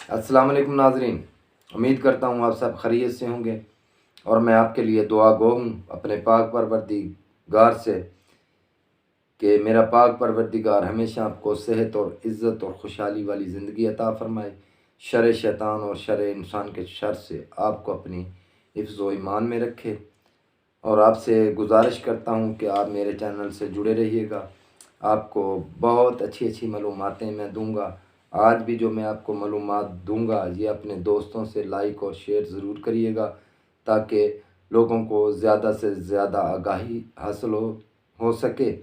السلام علیکم ناظرین، امید کرتا ہوں آپ سب خیریت سے ہوں گے اور میں آپ کے لیے دعا گو ہوں اپنے پاک پروردگار سے کہ میرا پاک پروردگار ہمیشہ آپ کو صحت اور عزت اور خوشحالی والی زندگی عطا فرمائے، شر شیطان اور شر انسان کے شر سے آپ کو اپنی حفظ و ایمان میں رکھے۔ اور آپ سے گزارش کرتا ہوں کہ آپ میرے چینل سے جڑے رہیے گا، آپ کو بہت اچھی اچھی معلوماتیں میں دوں گا۔ آج بھی جو میں آپ کو معلومات دوں گا یہ اپنے دوستوں سے لائک اور شیئر ضرور کریے گا تاکہ لوگوں کو زیادہ سے زیادہ آگاہی حاصل ہو سکے۔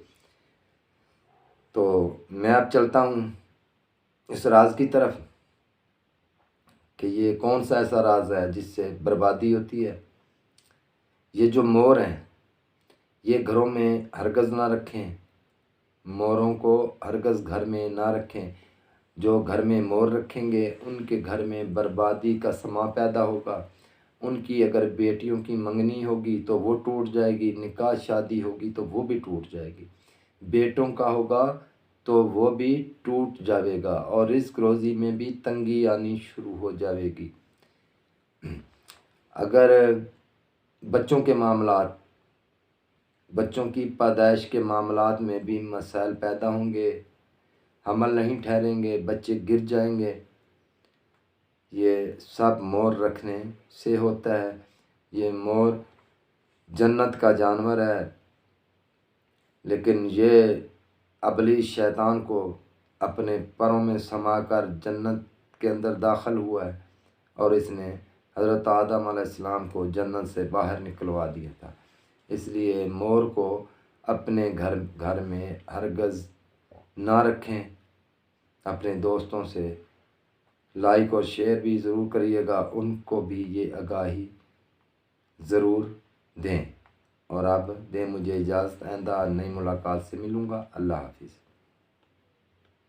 تو میں اب چلتا ہوں اس راز کی طرف کہ یہ کون سا ایسا راز ہے جس سے بربادی ہوتی ہے۔ یہ جو مور ہیں یہ گھروں میں ہرگز نہ رکھیں، موروں کو ہرگز گھر میں نہ رکھیں۔ جو گھر میں مور رکھیں گے ان کے گھر میں بربادی کا سماں پیدا ہوگا۔ ان کی اگر بیٹیوں کی منگنی ہوگی تو وہ ٹوٹ جائے گی، نکاح شادی ہوگی تو وہ بھی ٹوٹ جائے گی، بیٹوں کا ہوگا تو وہ بھی ٹوٹ جاوے گا اور رزق روزی میں بھی تنگی آنی شروع ہو جاوے گی۔ اگر بچوں کے معاملات، بچوں کی پیدائش کے معاملات میں بھی مسائل پیدا ہوں گے، حمل نہیں ٹھہریں گے، بچے گر جائیں گے، یہ سب مور رکھنے سے ہوتا ہے۔ یہ مور جنت کا جانور ہے، لیکن یہ ابلیس شیطان کو اپنے پروں میں سما کر جنت کے اندر داخل ہوا ہے اور اس نے حضرت آدم علیہ السلام کو جنت سے باہر نکلوا دیا تھا۔ اس لیے مور کو اپنے گھر میں ہرگز نہ رکھیں۔ اپنے دوستوں سے لائک اور شیئر بھی ضرور کریے گا، ان کو بھی یہ آگاہی ضرور دیں۔ اور اب دیں مجھے اجازت، آئندہ نئی ملاقات سے ملوں گا۔ اللہ حافظ۔